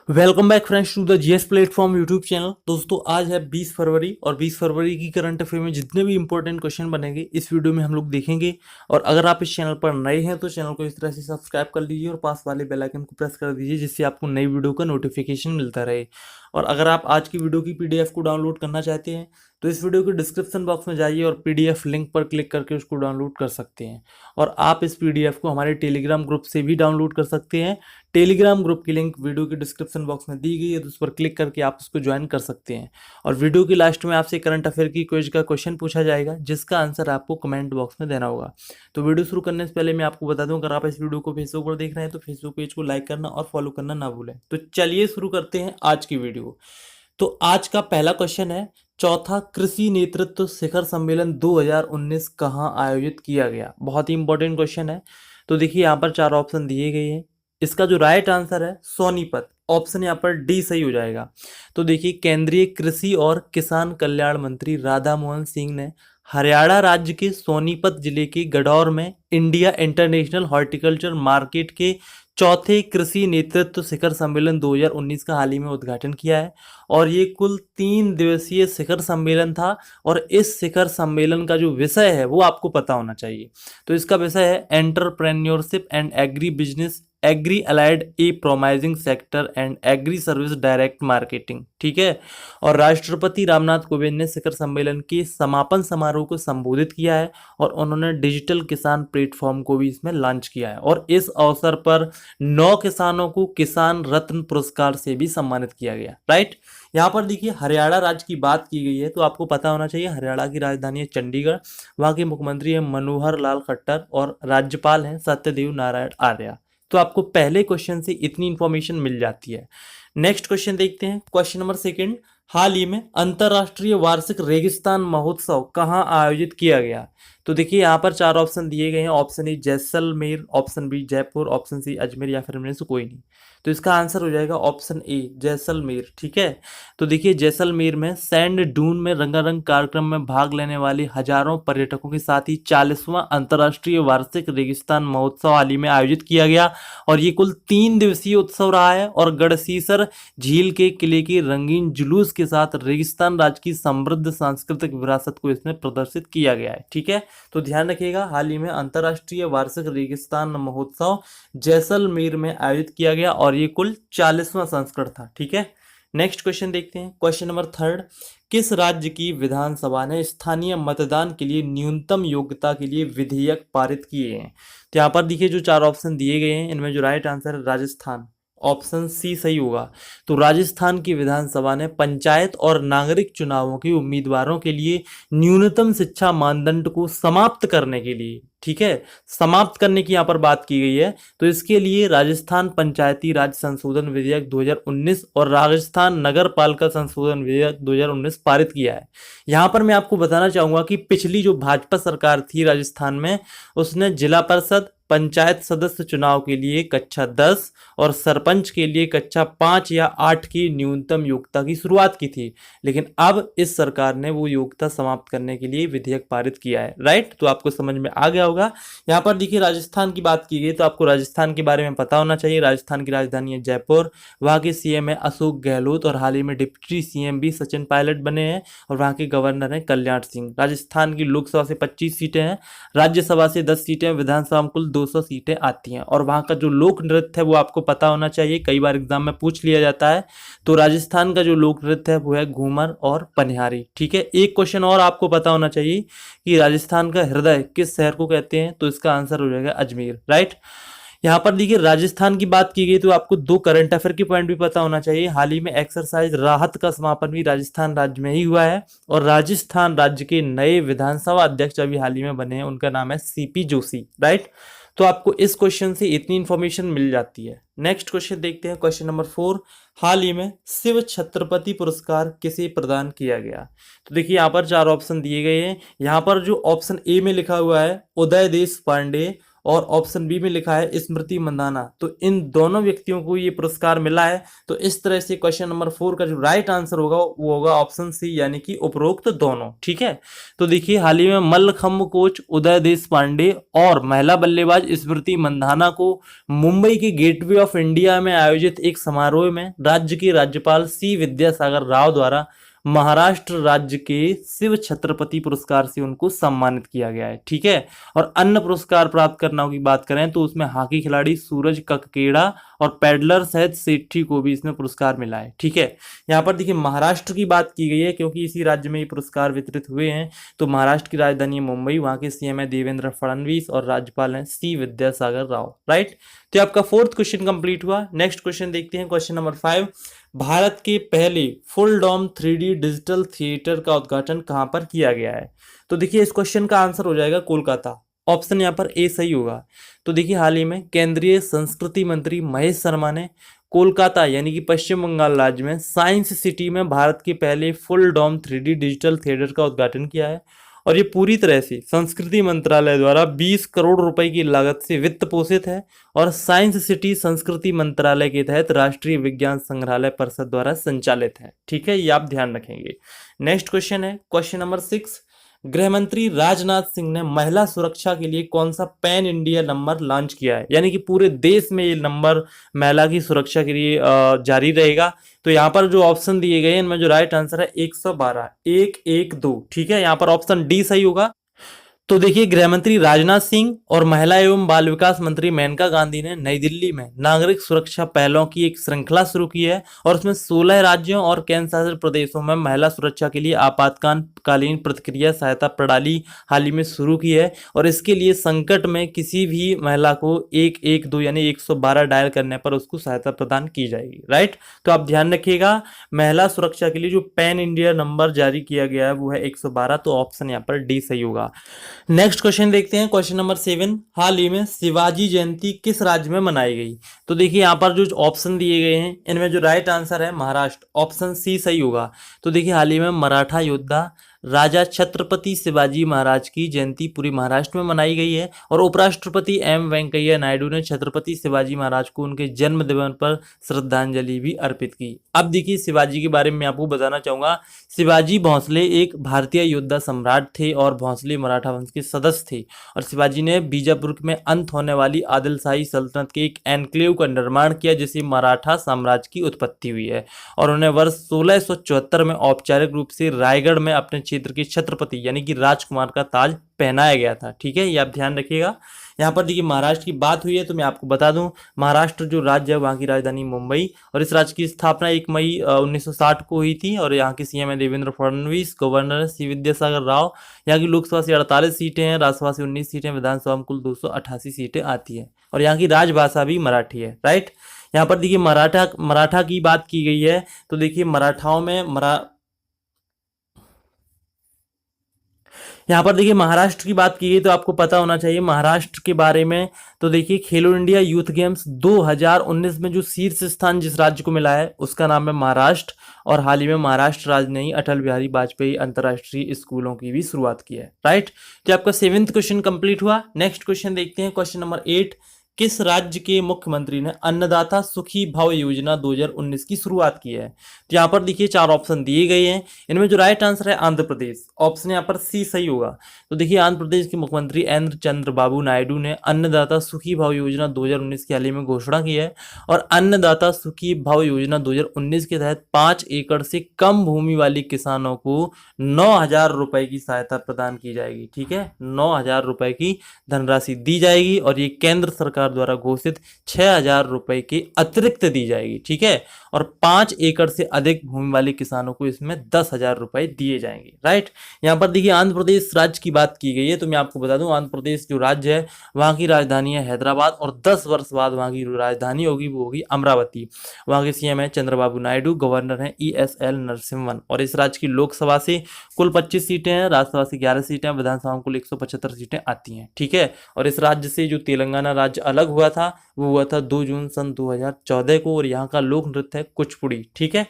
Welcome back friends to the GS platform YouTube channel. दोस्तों आज है 20 फरवरी और 20 फरवरी की करंट अफेयर में जितने भी इंपॉर्टेंट क्वेश्चन बनेंगे इस वीडियो में हम लोग देखेंगे। और अगर आप इस चैनल पर नए हैं तो चैनल को इस तरह से सब्सक्राइब कर लीजिए और पास वाले बेल आइकन को प्रेस कर दीजिए जिससे आपको नई वीडियो का नोटिफिकेशन मिलता रहे। और अगर आप आज की वीडियो की पीडीएफ को डाउनलोड करना चाहते हैं तो इस वीडियो के डिस्क्रिप्शन बॉक्स में जाइए और पीडीएफ लिंक पर क्लिक करके उसको डाउनलोड कर सकते हैं। और आप इस पीडीएफ को हमारे टेलीग्राम ग्रुप से भी डाउनलोड कर सकते हैं। टेलीग्राम ग्रुप की लिंक वीडियो के डिस्क्रिप्शन बॉक्स में दी गई है, तो उस पर क्लिक करके आप उसको ज्वाइन कर सकते हैं। और वीडियो की लास्ट में आपसे करंट अफेयर की क्विज का क्वेश्चन पूछा जाएगा जिसका आंसर आपको कमेंट बॉक्स में देना होगा। तो वीडियो शुरू करने से पहले मैं आपको बता दूं, अगर आप इस वीडियो को फेसबुक पर देख रहे हैं तो फेसबुक पेज को लाइक करना और फॉलो करना ना भूलें। तो चलिए शुरू करते हैं आज की वीडियो। तो आज का पहला क्वेश्चन है, चौथा कृषि नेतृत्व शिखर सम्मेलन 2019 कहाँ आयोजित किया गया। बहुत ही इंपॉर्टेंट क्वेश्चन है। तो देखिए यहाँ पर 4 ऑप्शन दिए गए हैं। इसका जो राइट आंसर है सोनीपत, ऑप्शन यहाँ पर डी सही हो जाएगा। तो देखिए केंद्रीय कृषि और किसान कल्याण मंत्री राधा मोहन सिंह ने हरियाणा राज्य के सोनीपत जिले के गडौर में इंडिया इंटरनेशनल हॉर्टिकल्चर मार्केट के चौथे कृषि नेतृत्व शिखर सम्मेलन 2019 का हाल ही में उद्घाटन किया है। और ये कुल 3 दिवसीय शिखर सम्मेलन था। और इस शिखर सम्मेलन का जो विषय है वो आपको पता होना चाहिए। तो इसका विषय है entrepreneurship and agri business, agri allied a promising sector and agri service direct marketing. ठीक है। और राष्ट्रपति रामनाथ कोविंद ने शिखर सम्मेलन के समापन समारोह को संबोधित किया है और उन्होंने डिजिटल किसान प्लेटफॉर्म को भी इसमें लॉन्च किया है। और इस अवसर पर 9 किसानों को किसान रत्न पुरस्कार से भी सम्मानित किया गया। राइट। यहाँ पर देखिए हरियाणा राज्य की बात की गई है तो आपको पता होना चाहिए हरियाणा की राजधानी है चंडीगढ़। वहाँ के मुख्यमंत्री है मनोहर लाल खट्टर और राज्यपाल हैं सत्यदेव नारायण आर्य। तो आपको पहले क्वेश्चन से इतनी इंफॉर्मेशन मिल जाती है। नेक्स्ट क्वेश्चन देखते हैं, क्वेश्चन नंबर सेकंड। हाल ही में अंतरराष्ट्रीय वार्षिक रेगिस्तान महोत्सव कहाँ आयोजित किया गया। तो देखिए यहाँ पर 4 ऑप्शन दिए गए हैं। Option A Jaisalmer, option B Jaipur, option C Ajmer या फिर इनमें से कोई नहीं। तो इसका आंसर हो जाएगा ऑप्शन ए जैसलमेर। ठीक है। तो देखिए जैसलमेर में सैंड डून में रंगारंग कार्यक्रम में भाग लेने वाले हजारों पर्यटकों के साथ ही 40वां अंतर्राष्ट्रीय वार्षिक रेगिस्तान महोत्सव हाल ही में आयोजित किया गया। और ये कुल 3 दिवसीय उत्सव रहा है। और गढ़सीसर झील के किले के रंगीन जुलूस के साथ रेगिस्तान राज्य की समृद्ध सांस्कृतिक विरासत को इसमें प्रदर्शित किया गया है। ठीक है। तो ध्यान रखिएगा हाल ही में अंतर्राष्ट्रीय वार्षिक रेगिस्तान महोत्सव जैसलमेर में आयोजित किया गया और ये कुल 40वां संस्करण था। ठीक है। नेक्स्ट क्वेश्चन देखते हैं, क्वेश्चन नंबर थर्ड। किस राज्य की विधानसभा ने स्थानीय मतदान के लिए न्यूनतम योग्यता के लिए विधेयक पारित किए हैं। तो यहाँ पर देखिए जो 4 ऑप्शन दिए गए हैं इनमें जो राइट आंसर है राजस्थान, ऑप्शन सी सही होगा। तो राजस्थान की विधानसभा ने पंचायत और नागरिक चुनावों के उम्मीदवारों के लिए न्यूनतम शिक्षा मानदंड को समाप्त करने के लिए, ठीक है, समाप्त करने की यहाँ पर बात की गई है। तो इसके लिए राजस्थान पंचायती राज संशोधन विधेयक 2019 और राजस्थान नगर पालिका संशोधन विधेयक 2019 पारित किया है। यहाँ पर मैं आपको बताना चाहूंगा कि पिछली जो भाजपा सरकार थी राजस्थान में उसने जिला परिषद पंचायत सदस्य चुनाव के लिए कक्षा 10 और सरपंच के लिए कक्षा 5 या 8 की न्यूनतम योग्यता की शुरुआत की थी। लेकिन अब इस सरकार ने वो योग्यता समाप्त करने के लिए विधेयक पारित किया है। राइट। तो आपको समझ में आ गया होगा। यहाँ पर देखिए राजस्थान की बात की गई तो आपको राजस्थान के बारे में पता होना चाहिए। राजस्थान की राजधानी है जयपुर। वहाँ के सीएम है अशोक गहलोत और हाल ही में डिप्टी सीएम भी सचिन पायलट बने हैं। और वहाँ के गवर्नर हैं कल्याण सिंह। राजस्थान की लोकसभा से 25 सीटें हैं, राज्यसभा से 10 सीटें, विधानसभा में कुल 200 सीटें आती हैं। और वहाँ का जो लोक नृत्य है वो आपको पता होना चाहिए, कई बार एग्जाम में पूछ लिया जाता है। तो राजस्थान का जो लोक नृत्य है वो है घूमर और पनिहारी। ठीक है। एक क्वेश्चन और आपको पता होना चाहिए कि राजस्थान का हृदय किस शहर को कहते हैं। तो इसका आंसर हो जाएगा अजमेर। राइट। यहाँ पर देखिए राजस्थान की बात की गई तो आपको 2 करंट अफेयर के पॉइंट भी पता होना चाहिए। हाल ही में एक्सरसाइज राहत का समापन भी राजस्थान राज्य में ही हुआ है। और राजस्थान राज्य के नए विधानसभा अध्यक्ष अभी हाल ही में बने हैं, उनका नाम है सीपी जोशी। राइट। तो आपको इस क्वेश्चन से इतनी इंफॉर्मेशन मिल जाती है। नेक्स्ट क्वेश्चन देखते हैं, क्वेश्चन नंबर 4। हाल ही में शिव छत्रपति पुरस्कार किसे प्रदान किया गया। तो देखिए यहाँ पर 4 ऑप्शन दिए गए हैं। यहाँ पर जो ऑप्शन ए में लिखा हुआ है उदय देश पांडे, और ऑप्शन बी में लिखा है स्मृति मंदाना। तो इन दोनों व्यक्तियों को ये पुरस्कार मिला है। तो इस तरह से क्वेश्चन नंबर 4 का जो राइट आंसर होगा वो होगा ऑप्शन सी, यानी कि उपरोक्त दोनों। ठीक है, तो देखिए हाल ही में मल्लखंब कोच उदय देश पांडे और महिला बल्लेबाज स्मृति मंदाना को मुंबई के गेटवे ऑफ इंडिया में आयोजित एक समारोह में राज्य के राज्यपाल सी विद्यासागर राव द्वारा महाराष्ट्र राज्य के शिव छत्रपति पुरस्कार से उनको सम्मानित किया गया है। ठीक है, और अन्य पुरस्कार प्राप्त करना की बात करें तो उसमें हॉकी खिलाड़ी सूरज कक्केड़ा और पैडलर सहित सेठी को भी इसमें पुरस्कार मिला है। ठीक है, यहाँ पर देखिए महाराष्ट्र की बात की गई है क्योंकि इसी राज्य में ये पुरस्कार वितरित हुए हैं। तो महाराष्ट्र की राजधानी है मुंबई, वहां के सीएम है देवेंद्र फडणवीस और राज्यपाल हैं सी विद्यासागर राव। राइट, तो आपका 4th क्वेश्चन कंप्लीट हुआ। नेक्स्ट क्वेश्चन देखते हैं, क्वेश्चन नंबर 5। भारत के पहले फुल डोम 3D डिजिटल थिएटर का उद्घाटन कहां पर किया गया है? तो देखिए इस क्वेश्चन का आंसर हो जाएगा कोलकाता। ऑप्शन यहाँ पर ए सही होगा। तो देखिए हाल ही में केंद्रीय संस्कृति मंत्री महेश शर्मा ने कोलकाता यानी कि पश्चिम बंगाल राज्य में साइंस सिटी में भारत के पहले फुल डोम 3D डिजिटल थिएटर का उद्घाटन किया है। और ये पूरी तरह से संस्कृति मंत्रालय द्वारा 20 करोड़ रुपए की लागत से वित्त पोषित है और साइंस सिटी संस्कृति मंत्रालय के तहत राष्ट्रीय विज्ञान संग्रहालय परिषद द्वारा संचालित है। ठीक है, ये आप ध्यान रखेंगे। नेक्स्ट क्वेश्चन है क्वेश्चन नंबर 6। गृह मंत्री राजनाथ सिंह ने महिला सुरक्षा के लिए कौन सा पैन इंडिया नंबर लॉन्च किया है? यानी कि पूरे देश में ये नंबर महिला की सुरक्षा के लिए जारी रहेगा। तो यहाँ पर जो ऑप्शन दिए गए हैं इनमें जो राइट आंसर है 112 112। ठीक है, यहाँ पर ऑप्शन डी सही होगा। तो देखिए गृहमंत्री राजनाथ सिंह और महिला एवं बाल विकास मंत्री मेनका गांधी ने नई दिल्ली में नागरिक सुरक्षा पहलों की एक श्रृंखला शुरू की है और उसमें 16 राज्यों और केंद्र शासित प्रदेशों में महिला सुरक्षा के लिए आपातकालीन प्रतिक्रिया सहायता प्रणाली हाल ही में शुरू की है। और इसके लिए संकट में किसी भी महिला को 112 यानी 112 डायल करने पर उसको सहायता प्रदान की जाएगी। राइट, तो आप ध्यान रखिएगा महिला सुरक्षा के लिए जो पैन इंडिया नंबर जारी किया गया है वो है 112। तो ऑप्शन यहाँ पर डी सही होगा। नेक्स्ट क्वेश्चन देखते हैं, क्वेश्चन नंबर 7। हाल ही में शिवाजी जयंती किस राज्य में मनाई गई? तो देखिए यहाँ पर जो ऑप्शन दिए गए हैं इनमें जो राइट आंसर है महाराष्ट्र, ऑप्शन सी सही होगा। तो देखिए हाल ही में मराठा योद्धा राजा छत्रपति शिवाजी महाराज की जयंती पूरी महाराष्ट्र में मनाई गई है और उपराष्ट्रपति एम वेंकैया नायडू ने छत्रपति शिवाजी महाराज को उनके जन्म दिवस पर श्रद्धांजलि भी अर्पित की। अब देखिए शिवाजी के बारे में आपको बताना चाहूंगा। शिवाजी भोंसले एक भारतीय योद्धा सम्राट थे और भोंसले मराठा वंश के सदस्य थे और शिवाजी ने बीजापुर में अंत होने वाली आदिलशाही सल्तनत के एक एनक्लेव का निर्माण किया जिससे मराठा साम्राज्य की उत्पत्ति हुई है। और उन्हें वर्ष 1674 में औपचारिक रूप से रायगढ़ में अपने क्षेत्र के छत्रपति यानी कि राजकुमार का ताज पहनाया गया था। ठीक है, ये आप ध्यान रखिएगा। यहाँ पर देखिए महाराष्ट्र की बात हुई है तो मैं आपको बता दूं महाराष्ट्र जो राज्य है वहाँ की राजधानी मुंबई और इस राज्य की स्थापना 1 मई 1960 को हुई थी। और यहाँ के सीएम है देवेंद्र फडणवीस, गवर्नर सी विद्यासागर राव। यहाँ की लोकसभा से 48 सीटें हैं, राज्यसभा से 19 सीटें, विधानसभा में कुल 288 सीटें आती है और यहाँ की राजभाषा भी मराठी है। राइट, यहाँ पर देखिए मराठा की बात की गई है तो देखिए मराठाओं में यहाँ पर देखिए महाराष्ट्र की बात की गई तो आपको पता होना चाहिए महाराष्ट्र के बारे में। तो देखिए खेलो इंडिया यूथ गेम्स 2019 में जो शीर्ष स्थान जिस राज्य को मिला है उसका नाम है महाराष्ट्र। और हाल ही में महाराष्ट्र राज्य ने ही अटल बिहारी वाजपेयी अंतर्राष्ट्रीय स्कूलों की भी शुरुआत की है। राइट, तो आपका 7th क्वेश्चन कंप्लीट हुआ। नेक्स्ट क्वेश्चन देखते हैं, क्वेश्चन नंबर 8। किस राज्य के मुख्यमंत्री ने अन्नदाता सुखी भव योजना 2019 की शुरुआत की है? तो यहाँ पर देखिए 4 ऑप्शन दिए गए हैं, इनमें जो राइट आंसर है आंध्र प्रदेश, ऑप्शन यहाँ पर सी सही होगा। तो देखिए आंध्र प्रदेश के मुख्यमंत्री एन चंद्रबाबू नायडू ने अन्नदाता सुखी भव योजना 2019 की हाल ही में घोषणा की है। और अन्नदाता सुखी भव योजना 2019 के तहत 5 एकड़ से कम भूमि वाले किसानों को 9,000 रुपए की सहायता प्रदान की जाएगी। ठीक है, 9,000 रुपए की धनराशि दी जाएगी और ये केंद्र सरकार द्वारा घोषित 6,000 रुपए के अतिरिक्त दी जाएगी। ठीक है, और 5 एकड़ से अधिक भूमि वाले किसानों को इसमें 10,000 रुपए दिए जाएंगे। राइट, यहाँ पर देखिए आंध्र प्रदेश राज्य की बात की गई है तो मैं आपको बता दूं आंध्र प्रदेश जो राज्य है वहाँ की राजधानी है हैदराबाद और 10 वर्ष बाद वहाँ की राजधानी होगी वो होगी अमरावती। वहाँ के सीएम है चंद्रबाबू नायडू, गवर्नर है ESL नरसिम्हन। और इस राज्य की लोकसभा से कुल 25 सीटें हैं, राज्यसभा से 11 सीटें, विधानसभा में कुल 175 सीटें आती हैं। ठीक है, और इस राज्य से जो तेलंगाना राज्य अलग हुआ था वो हुआ था 2 जून सन 2014 को और यहाँ का लोक नृत्य है कुचिपुड़ी। ठीक है,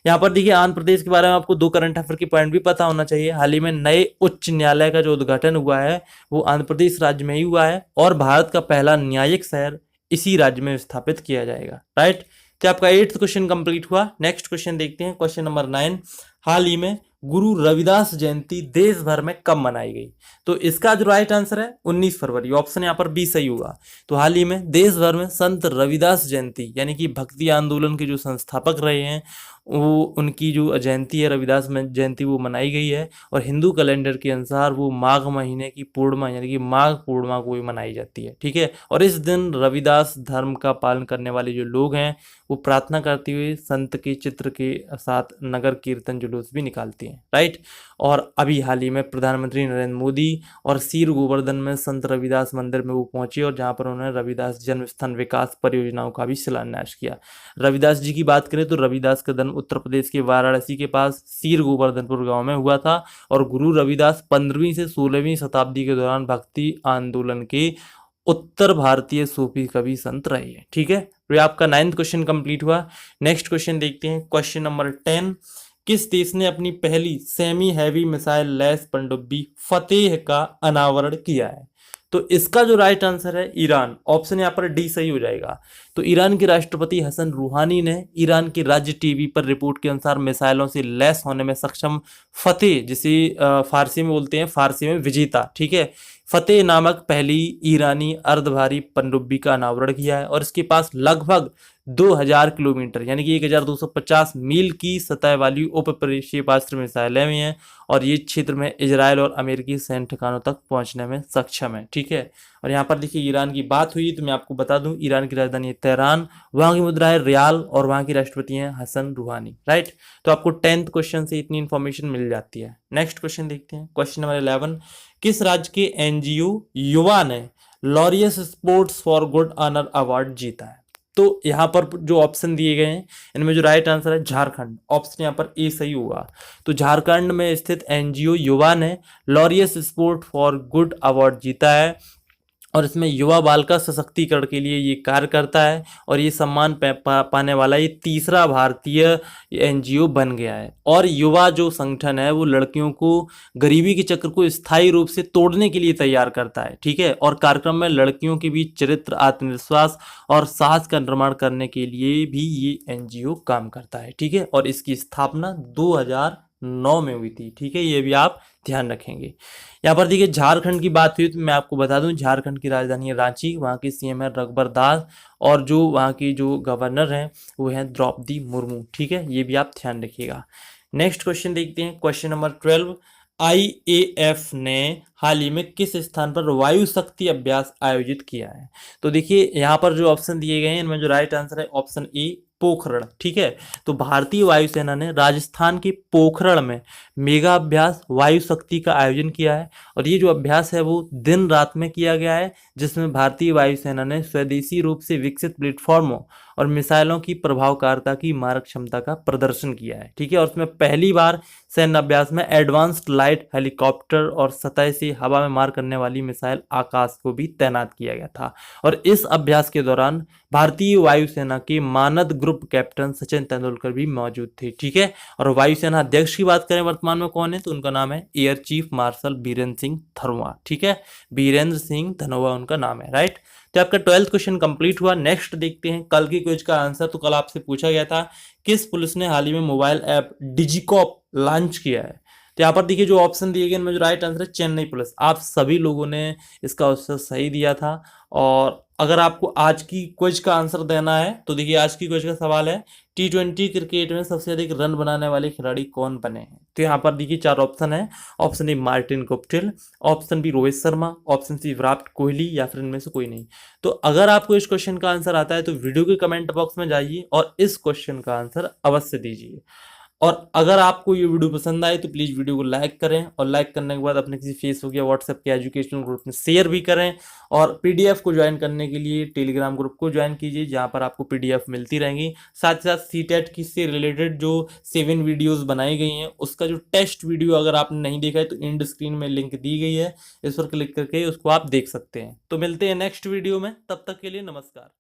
यहाँ पर देखिए आंध्र प्रदेश के बारे में आपको 2 करंट अफेयर की पॉइंट भी पता होना चाहिए। हाल ही में नए उच्च न्यायालय का जो उद्घाटन हुआ है वो आंध्र प्रदेश राज्य में ही हुआ है और भारत का पहला न्यायिक शहर इसी राज्य में स्थापित किया जाएगा। राइट, तो आपका 8th क्वेश्चन कंप्लीट हुआ। नेक्स्ट क्वेश्चन देखते हैं, क्वेश्चन नंबर 9। हाल ही में गुरु रविदास जयंती देश भर में कब मनाई गई? तो इसका जो राइट आंसर है 19 फरवरी, ऑप्शन यहाँ पर बी सही होगा। तो हाल ही में देश भर में संत रविदास जयंती यानी कि भक्ति आंदोलन के जो संस्थापक रहे हैं वो उनकी जो जयंती है रविदास जयंती वो मनाई गई है और हिंदू कैलेंडर के अनुसार वो माघ महीने की पूर्णिमा यानी कि माघ पूर्णिमा को भी मनाई जाती है। ठीक है, और इस दिन रविदास धर्म का पालन करने वाले जो लोग हैं वो प्रार्थना करते हुए संत के चित्र के साथ नगर कीर्तन जुलूस भी निकालती हैं। राइट, और अभी हाल ही में प्रधानमंत्री नरेंद्र मोदी और सीर गोवर्धन में संत रविदास मंदिर में वो पहुंचे और जहां पर उन्होंने रविदास जन्मस्थान विकास परियोजनाओं का भी शिलान्यास किया। रविदास जी की बात करें तो रविदास का जन्म उत्तर प्रदेश के वाराणसी के पास सीर गोवर्धनपुर गांव में हुआ था और गुरु रविदास 15वीं से 16वीं शताब्दी के दौरान भक्ति आंदोलन के उत्तर भारतीय सूफी कवि संत रहे हैं। ठीक है, तो ये आपका 9th क्वेश्चन कंप्लीट हुआ। नेक्स्ट क्वेश्चन देखते हैं, क्वेश्चन नंबर 10। किस देश ने अपनी पहली सेमी हैवी मिसाइल लैस पनडुब्बी फतेह का अनावरण किया है? तो इसका जो राइट आंसर है ईरान, ऑप्शन यहाँ पर डी सही हो जाएगा। तो ईरान के राष्ट्रपति हसन रूहानी ने ईरान के राज्य टीवी पर रिपोर्ट के अनुसार मिसाइलों से लैस होने में सक्षम फतेह, जिसे फारसी में बोलते हैं, फारसी में विजेता, ठीक है, फतेह नामक पहली ईरानी अर्धभारी पनडुब्बी का अनावरण किया है और इसके पास लगभग 2000 किलोमीटर यानी कि 1250 मील की सतह वाली उप प्रक्षेपास्त्र मिसाइलें भी हैं और ये क्षेत्र में इजराइल और अमेरिकी सैन्य ठिकानों तक पहुंचने में सक्षम है। ठीक है, और यहाँ पर देखिए ईरान की बात हुई तो मैं आपको बता दूं ईरान की राजधानी है तेहरान, वहाँ की मुद्रा है रियाल और वहाँ की राष्ट्रपति हैं हसन रूहानी। राइट, तो आपको 10th क्वेश्चन से इतनी इन्फॉर्मेशन मिल जाती है। नेक्स्ट क्वेश्चन देखते हैं, क्वेश्चन नंबर 11। किस राज्य के एनजीओ युवा ने Laureus sports for good honour award जीता है? तो यहाँ पर जो ऑप्शन दिए गए हैं इनमें जो राइट आंसर है झारखंड, ऑप्शन यहाँ पर ए सही होगा। तो झारखंड में स्थित एनजीओ युवा ने Laureus sport for good award जीता है और इसमें युवा बाल का सशक्तिकरण के लिए ये कार्य करता है और ये सम्मान पाने वाला ये तीसरा भारतीय एनजीओ बन गया है। और युवा जो संगठन है वो लड़कियों को गरीबी के चक्र को स्थायी रूप से तोड़ने के लिए तैयार करता है। ठीक है, और कार्यक्रम में लड़कियों के बीच चरित्र, आत्मविश्वास और साहस का निर्माण करने के लिए भी ये एनजीओ काम करता है। ठीक है, और इसकी स्थापना 2009 में हुई थी। ठीक है, ये भी आप ध्यान रखेंगे। यहाँ पर देखिए झारखंड की बात हुई तो मैं आपको बता दूं झारखंड की राजधानी है रांची, वहाँ की सीएम है रघुबर दास और जो वहाँ की जो गवर्नर हैं वो हैं द्रौपदी मुर्मू। ठीक है, ये भी आप ध्यान रखिएगा। नेक्स्ट क्वेश्चन देखते हैं, क्वेश्चन नंबर 12। आईएएफ ने हाल ही में किस स्थान पर वायु शक्ति अभ्यास आयोजित किया है? तो देखिए यहाँ पर जो ऑप्शन दिए गए हैं इनमें जो राइट आंसर है ऑप्शन ए पोखरण। ठीक है, तो भारतीय वायुसेना ने राजस्थान के पोखरण में मेगा अभ्यास वायु शक्ति का आयोजन किया है और ये जो अभ्यास है वो दिन रात में किया गया है जिसमें भारतीय वायुसेना ने स्वदेशी रूप से विकसित प्लेटफॉर्मों और मिसाइलों की प्रभावकारिता की मारक क्षमता का प्रदर्शन किया है। ठीक है, और उसमें पहली बार सैन्य अभ्यास में एडवांस्ड लाइट हेलीकॉप्टर और सतह से हवा में मार करने वाली मिसाइल आकाश को भी तैनात किया गया था और इस अभ्यास के दौरान भारतीय वायुसेना के मानद ग्रुप कैप्टन सचिन तेंदुलकर भी मौजूद थे। ठीक है, और वायुसेना अध्यक्ष की बात करें वर्तमान में कौन है तो उनका नाम है air chief marshal Birender Singh Dhanoa. ठीक है, बीरेंद्र सिंह धनोआ उनका नाम है। राइट, तो आपका 12th क्वेश्चन कंप्लीट हुआ। नेक्स्ट देखते हैं कल की क्विज का आंसर। तो कल आपसे पूछा गया था किस पुलिस ने हाल ही में मोबाइल ऐप डिजिकॉप लॉन्च किया है? तो यहाँ पर देखिए जो ऑप्शन दिए गए इनमें जो राइट आंसर है चेन्नई पुलिस। आप सभी लोगों ने इसका उत्तर सही दिया था। और अगर आपको आज की क्विज का आंसर देना है तो देखिए आज की क्विज का सवाल है T20 क्रिकेट में सबसे अधिक रन बनाने वाले खिलाड़ी कौन बने हैं? तो यहाँ पर देखिए 4 ऑप्शन है। Option A Martin Guptill, option B Rohit Sharma, option C Virat Kohli या फिर इनमें से कोई नहीं। तो अगर आपको इस क्वेश्चन का आंसर आता है तो वीडियो के कमेंट बॉक्स में जाइए और इस क्वेश्चन का आंसर अवश्य दीजिए। और अगर आपको ये वीडियो पसंद आए तो प्लीज़ वीडियो को लाइक करें और लाइक करने के बाद अपने किसी फेसबुक या व्हाट्सएप के एजुकेशनल ग्रुप में शेयर भी करें। और पीडीएफ को ज्वाइन करने के लिए टेलीग्राम ग्रुप को ज्वाइन कीजिए जहां पर आपको पीडीएफ मिलती रहेंगी। साथ ही साथ सीटेट की से रिलेटेड जो 7 वीडियोज़ बनाई गई हैं उसका जो टेस्ट वीडियो अगर आपने नहीं देखा है तो एंड स्क्रीन में लिंक दी गई है, इस पर क्लिक करके उसको आप देख सकते हैं। तो मिलते हैं नेक्स्ट वीडियो में, तब तक के लिए नमस्कार।